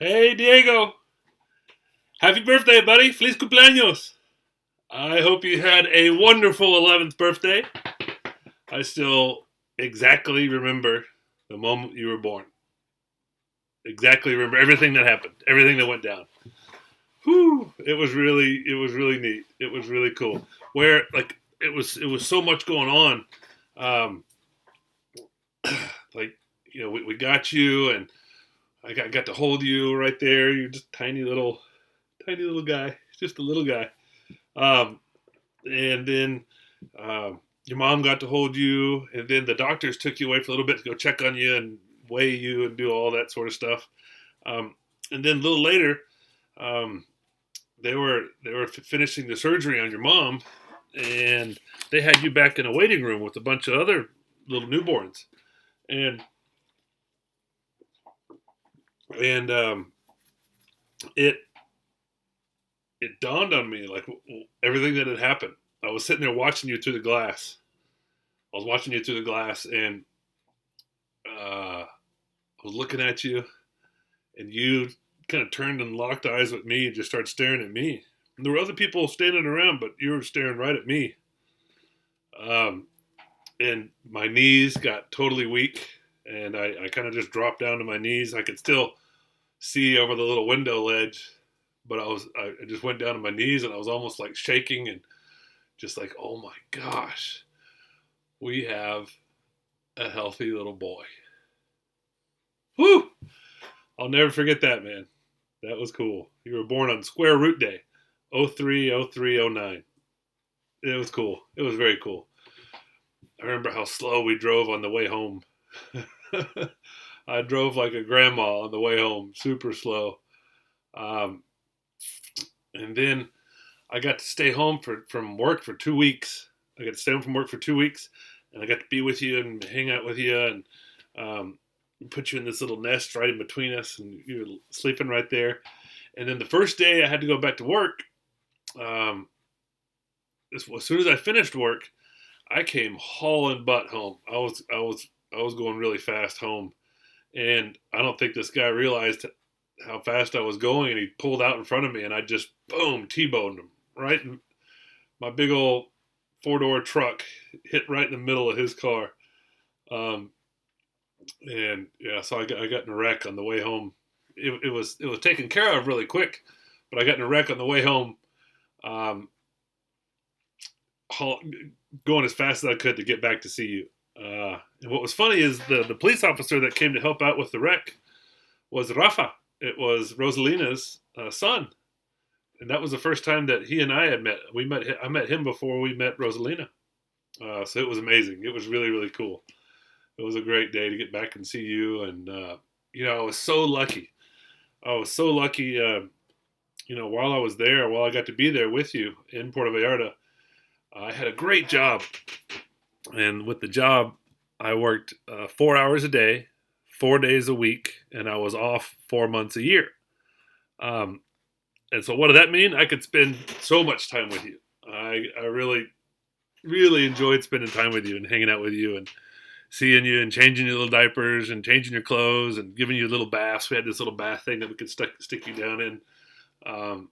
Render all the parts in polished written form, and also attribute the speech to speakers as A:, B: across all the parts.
A: Hey, Diego. Happy birthday, buddy. Feliz cumpleaños. I hope you had a wonderful 11th birthday. I still exactly remember the moment you were born. Exactly remember everything that happened, everything that went down. Whew, it was really neat. It was really cool. Where like it was so much going on. Um, like we got you, and I got to hold you right there. You're just tiny little guy, just a little guy. Um, and then your mom got to hold you, and then the doctors took you away for a little bit to go check on you and weigh you and do all that sort of stuff. Um, and then a little later, um, they were finishing the surgery on your mom, and they had you back in a waiting room with a bunch of other little newborns, and and it it dawned on me like everything that had happened. I was sitting there watching you through the glass. I was watching you through the glass, and I was looking at you, and you kind of turned and locked eyes with me and just started staring at me. And there were other people standing around, but you were staring right at me. Um, and my knees got totally weak, and I kind of just dropped down to my knees. I could still see over the little window ledge, but I just went down to my knees, and I was almost like shaking and just like, oh my gosh, we have a healthy little boy. Whew! I'll never forget that, man. That was cool. You were born on Square Root Day, 030309. It was cool. It was very cool. I remember how slow we drove on the way home. I drove like a grandma on the way home, super slow. Um, and then I got to stay home from work for 2 weeks. I got to stay home from work for 2 weeks, and I got to be with you and hang out with you, and um, put you in this little nest right in between us, and you were sleeping right there. And then the first day I had to go back to work, um, as soon as I finished work, I came hauling butt home. I was going really fast home, and I don't think this guy realized how fast I was going, and he pulled out in front of me, and I just boom T-boned him right. In my big old four-door truck hit right in the middle of his car, um, and yeah, so I got in a wreck on the way home. It was taken care of really quick, but I got in a wreck on the way home. Um, going as fast as I could to get back to see you. And what was funny is the police officer that came to help out with the wreck was Rafa. It was Rosalina's son, and that was the first time that he and I had met. I met him before we met Rosalina. So it was amazing. It was really really cool. It was a great day to get back and see you, and I was so lucky. I was so lucky. While I was there, while I got to be there with you in Puerto Vallarta, I had a great job, and with the job, I worked 4 hours a day, 4 days a week, and I was off 4 months a year. Um, and so, what did that mean? I could spend so much time with you. I really, really enjoyed spending time with you and hanging out with you and seeing you and changing your little diapers and changing your clothes and giving you little baths. We had this little bath thing that we could stick you down in. Um,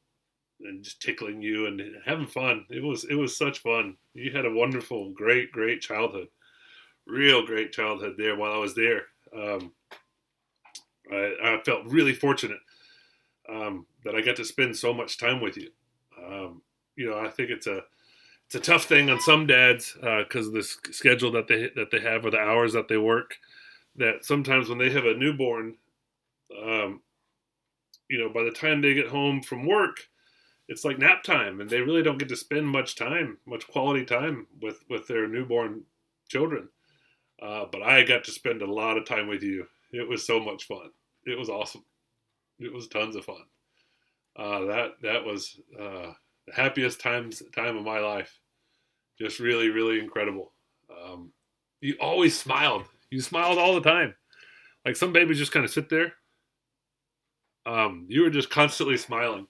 A: and just tickling you and having fun. It was such fun. You had a wonderful, great childhood. Real great childhood there while I was there. Um, I felt really fortunate that I got to spend so much time with you. I think it's a tough thing on some dads because of the schedule that they have or the hours that they work. That sometimes when they have a newborn, um, by the time they get home from work, it's like nap time, and they really don't get to spend much quality time with their newborn children. But I got to spend a lot of time with you. It was so much fun. It was awesome. It was tons of fun. That was the happiest time of my life. Just really really incredible. Um, you always smiled. You smiled all the time. Like some babies just kind of sit there. You were just constantly smiling.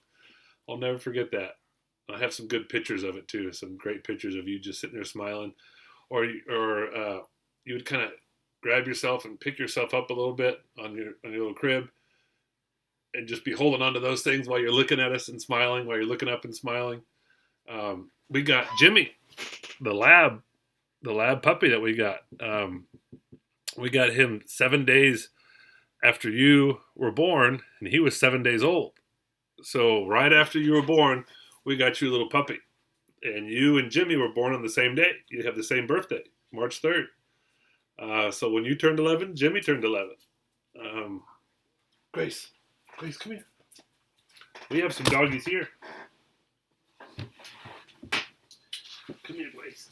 A: I'll never forget that. I have some good pictures of it too. Some great pictures of you just sitting there smiling, or you would kind of grab yourself and pick yourself up a little bit on your little crib, and just be holding on to those things while you're looking at us and smiling, while you're looking up and smiling. We got Jimmy, the lab puppy that we got. We got him 7 days after you were born, and he was 7 days old. So right after you were born, we got you a little puppy. And you and Jimmy were born on the same day. You have the same birthday, March 3rd. So when you turned 11, Jimmy turned 11. Grace, come here. We have some doggies here. Come here, Grace.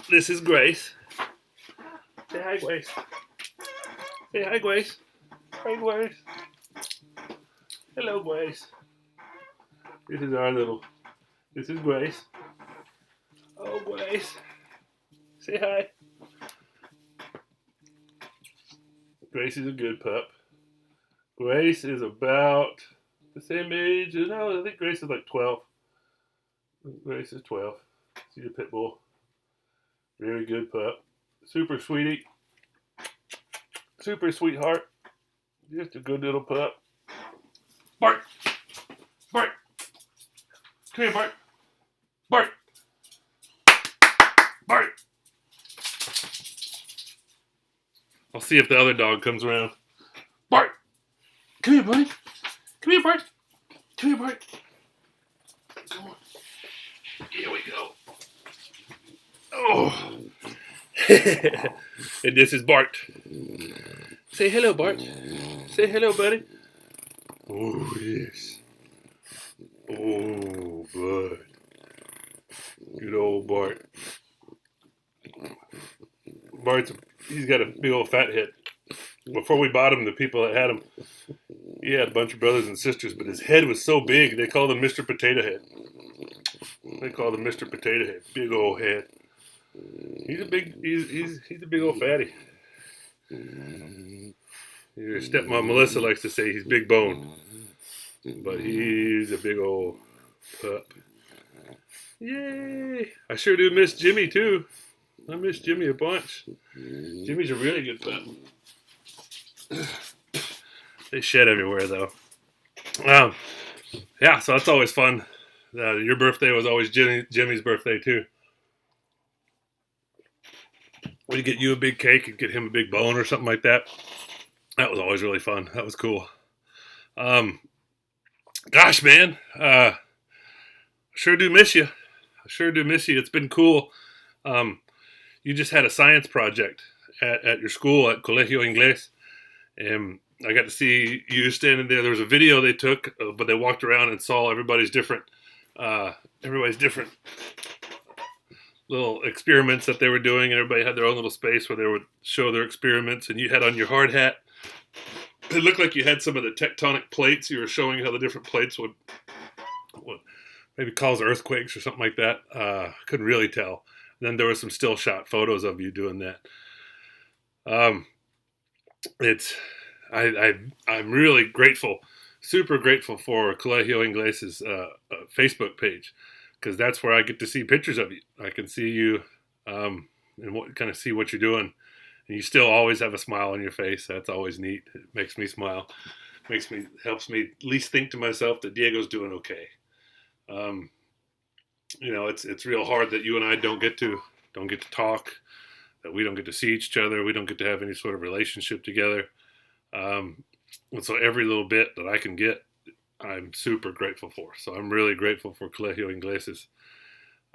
A: This is Grace. Say hi, Grace. Say hi, Grace. Hi, Grace. Hello, Grace. This is Grace. Oh, Grace. Say hi. Grace is a good pup. Grace is about the same age. No, I think Grace is like 12. Grace is 12. She's a pit bull. Very good pup. Super sweetie. Super sweetheart. Just a good little pup. Bart! Bart! Come here, Bart! Bart! Bart! I'll see if the other dog comes around. Bart! Come here, buddy. Come here, Bart. Come here, Bart. Come on. Here we go. Oh. And this is Bart. Say hello, Bart. Say hello, buddy. Oh, yes. Oh, bud. Good old Bart. He's got a big old fat head. Before we bought him, the people that had him, he had a bunch of brothers and sisters, but his head was so big, they called him Mr. Potato Head. They called him Mr. Potato Head. Big old head. He's a big old fatty. Your stepmom Melissa likes to say he's big bone, but he's a big old pup. Yay! I sure do miss Jimmy too. I miss Jimmy a bunch. Jimmy's a really good pup. They shed everywhere though. Yeah, so that's always fun. Your birthday was always Jimmy's birthday too. We'd get you a big cake and get him a big bone or something like that. That was always really fun. That was cool. Gosh, man, sure do miss you. I sure do miss you. It's been cool. You just had a science project at your school at Colegio Inglés, and I got to see you standing there. There was a video they took, but they walked around and saw everybody's different little experiments that they were doing, and everybody had their own little space where they would show their experiments, and you had on your hard hat. It looked like you had some of the tectonic plates. You were showing how the different plates would maybe cause earthquakes or something like that. Couldn't really tell. And then there were some still shot photos of you doing that. I'm really grateful, super grateful for Colegio Ingles's Facebook page, because that's where I get to see pictures of you. I can see you and kind of see what you're doing. And you still always have a smile on your face. That's always neat. It makes me smile. Helps me at least think to myself that Diego's doing okay. It's real hard that you and I don't get to talk, that we don't get to see each other. We don't get to have any sort of relationship together. And so every little bit that I can get, I'm super grateful for. So I'm really grateful for Colegio Ingles's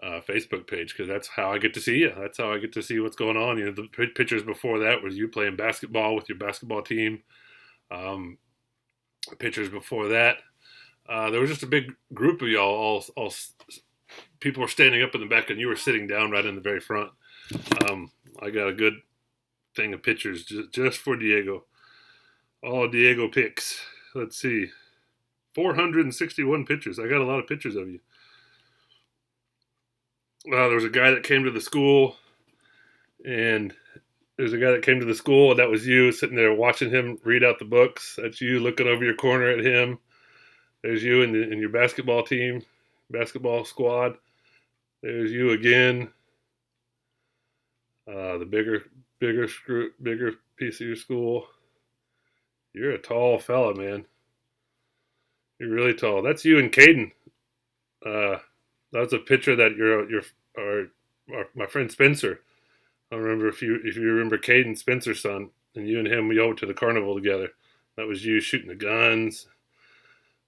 A: Facebook page, because that's how I get to see you. That's how I get to see what's going on. The pictures before that was you playing basketball with your basketball team. Pictures before that, there was just a big group of y'all. All people were standing up in the back, and you were sitting down right in the very front. I got a good thing of pictures just for Diego. All Diego pics. Let's see, 461 pictures. I got a lot of pictures of you. There was a guy that came to the school, and that was you sitting there watching him read out the books. That's you looking over your corner at him. There's you in your basketball team, basketball squad. There's you again. The bigger piece of your school. You're a tall fella, man. You're really tall. That's you and Caden. Uh, that's a picture that my friend Spencer. I don't remember if you remember Caden, Spencer's son, and you and him we went to the carnival together. That was you shooting the guns.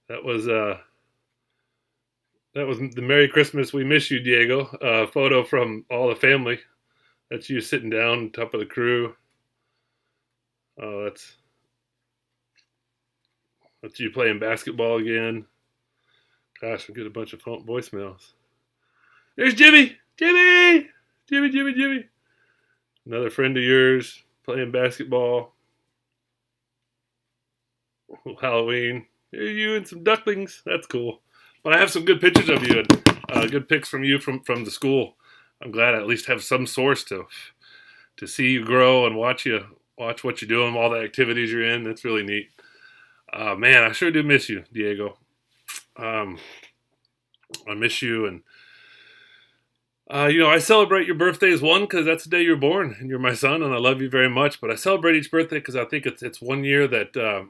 A: That was uh that was the Merry Christmas We Miss You, Diego. Photo from all the family. That's you sitting down top of the crew. Oh, that's you playing basketball again. Gosh, we get a bunch of voicemails. There's Jimmy, Jimmy, Jimmy, Jimmy, Jimmy. Another friend of yours playing basketball. Halloween. There's you and some ducklings. That's cool. But I have some good pictures of you and good pics from you from the school. I'm glad I at least have some source to see you grow and watch what you're doing, all the activities you're in. That's really neat. Man, I sure do miss you, Diego. I miss you, and I celebrate your birthday as one because that's the day you're born, and you're my son, and I love you very much. But I celebrate each birthday because I think it's 1 year that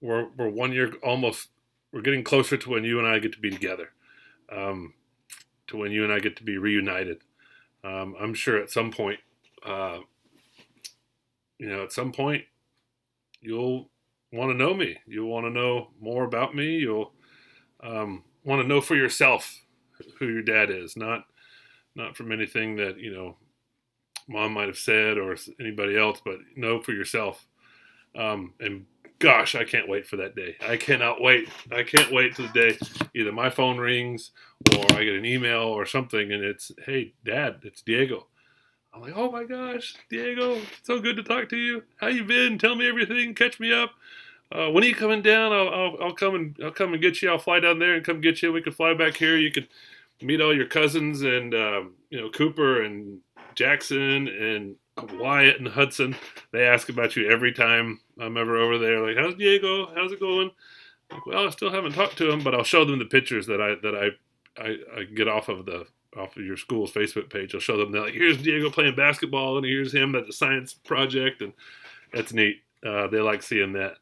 A: we're 1 year almost. We're getting closer to when you and I get to be together, to when you and I get to be reunited. I'm sure at some point, at some point, you'll want to know me. You'll want to know more about me. You'll want to know for yourself who your dad is, not from anything that mom might have said or anybody else, but know for yourself. And gosh, I can't wait for that day. I cannot wait. I can't wait till the day either my phone rings or I get an email or something, and it's, "Hey, Dad, it's Diego." I'm like, "Oh my gosh, Diego, so good to talk to you. How you been? Tell me everything. Catch me up. When are you coming down? I'll come and get you. I'll fly down there and come get you. We could fly back here. You could meet all your cousins and Cooper and Jackson and Wyatt and Hudson. They ask about you every time I'm ever over there. Like, how's Diego? How's it going?" Like, well, I still haven't talked to him, but I'll show them the pictures that I get off of your school's Facebook page. I'll show them. They're like, "Here's Diego playing basketball, and here's him at the science project," and that's neat. They like seeing that.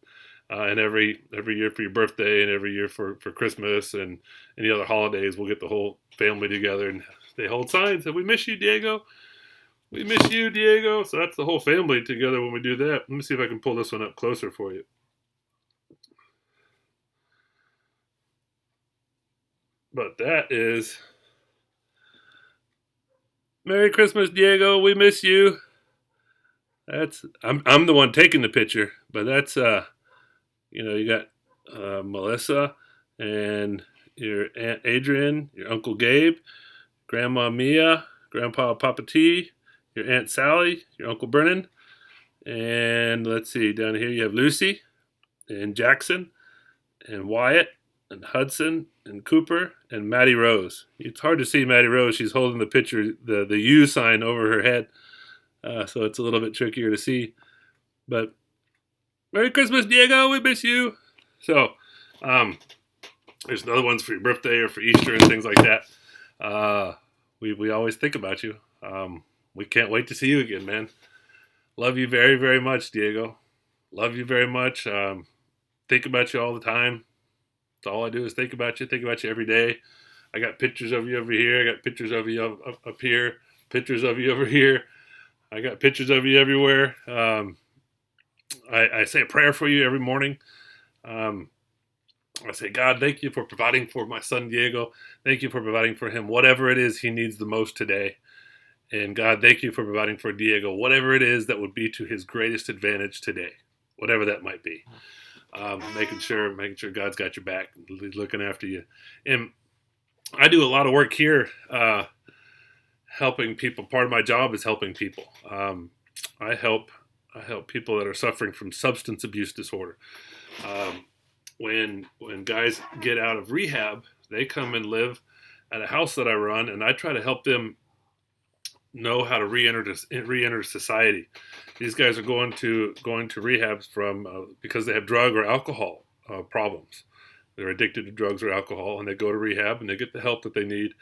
A: And every year for your birthday and every year for Christmas and any other holidays, we'll get the whole family together and they hold signs that "We miss you, Diego. We miss you, Diego." So that's the whole family together when we do that. Let me see if I can pull this one up closer for you. But that is "Merry Christmas, Diego. We miss you." I'm the one taking the picture, but that's you got Melissa and your Aunt Adrian, your Uncle Gabe, Grandma Mia, Grandpa Papa T, your Aunt Sally, your Uncle Brennan, and let's see, down here you have Lucy and Jackson and Wyatt and Hudson and Cooper and Maddie Rose. It's hard to see Maddie Rose. She's holding the picture, the U sign over her head, so it's a little bit trickier to see. But "Merry Christmas, Diego. We miss you." So, there's other ones for your birthday or for Easter and things like that. We always think about you. We can't wait to see you again, man. Love you very, very much, Diego. Love you very much. Think about you all the time. That's all I do is think about you every day. I got pictures of you over here. I got pictures of you up here. Pictures of you over here. I got pictures of you everywhere. I say a prayer for you every morning. I say, "God, thank you for providing for my son Diego. Thank you for providing for him whatever it is he needs the most today. And God, thank you for providing for Diego whatever it is that would be to his greatest advantage today, whatever that might be." Making sure God's got your back, looking after you. And I do a lot of work here, helping people. Part of my job is helping people. I help people that are suffering from substance abuse disorder. When guys get out of rehab, they come and live at a house that I run, and I try to help them know how to re-enter society. These guys are going to rehabs from because they have drug or alcohol problems. They're addicted to drugs or alcohol, and they go to rehab and they get the help that they need.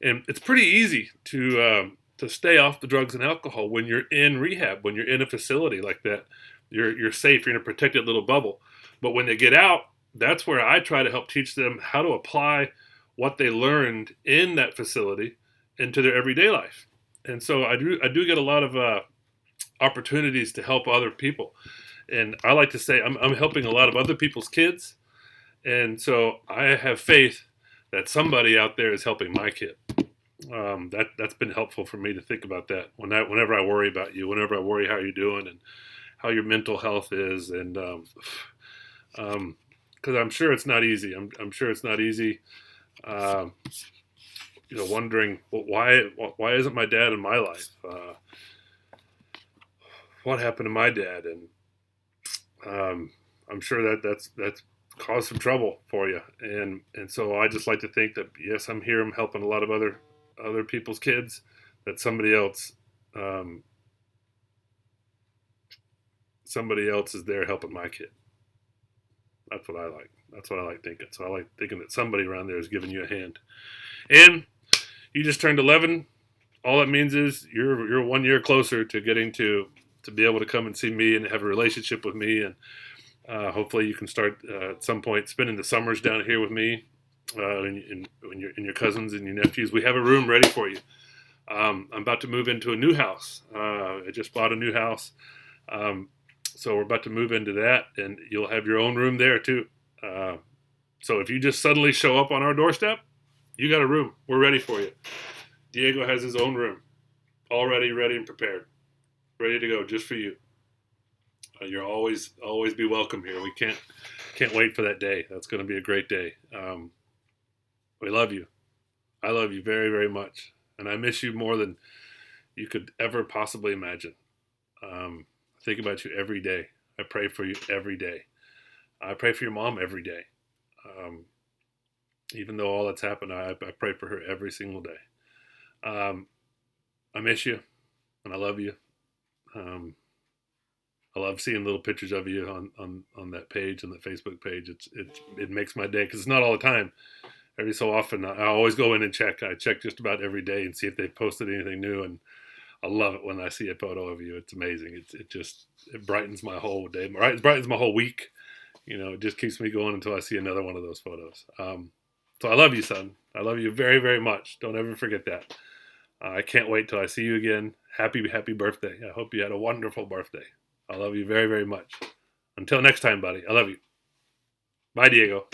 A: And it's pretty easy to stay off the drugs and alcohol when you're in rehab, when you're in a facility like that, You're safe. You're in a protected little bubble. But when they get out, that's where I try to help teach them how to apply what they learned in that facility into their everyday life. And so I do get a lot of opportunities to help other people. And I like to say I'm helping a lot of other people's kids. And so I have faith that somebody out there is helping my kid. That's been helpful for me to think about that whenever I worry about you, whenever I worry how you're doing and how your mental health is. And because I'm sure it's not easy. I'm sure it's not easy. Wondering, well, why isn't my dad in my life? What happened to my dad? And I'm sure that's caused some trouble for you. And so I just like to think that yes, I'm here. I'm helping a lot of other people's kids. That somebody else is there helping my kid. That's what I like. That's what I like thinking. So I like thinking that somebody around there is giving you a hand. And you just turned 11. All that means is you're 1 year closer to getting to be able to come and see me and have a relationship with me. And hopefully you can start at some point spending the summers down here with me and your cousins and your nephews. We have a room ready for you. I'm about to move into a new house. I just bought a new house. So we're about to move into that, and you'll have your own room there too. So if you just suddenly show up on our doorstep, you got a room. We're ready for you. Diego has his own room, already ready and prepared, ready to go just for you. You'll always be welcome here. We can't wait for that day. That's going to be a great day. We love you. I love you very, very much, and I miss you more than you could ever possibly imagine. I think about you every day. I pray for you every day. I pray for your mom every day. Even though all that's happened, I pray for her every single day. I miss you, and I love you. I love seeing little pictures of you on that page, on the Facebook page. It makes my day because it's not all the time. Every so often, I always go in and check. I check just about every day and see if they've posted anything new, and I love it when I see a photo of you. It's amazing. It brightens my whole day. It brightens my whole week. It just keeps me going until I see another one of those photos. So I love you, son. I love you very, very much. Don't ever forget that. I can't wait till I see you again. Happy, happy birthday. I hope you had a wonderful birthday. I love you very, very much. Until next time, buddy. I love you. Bye, Diego.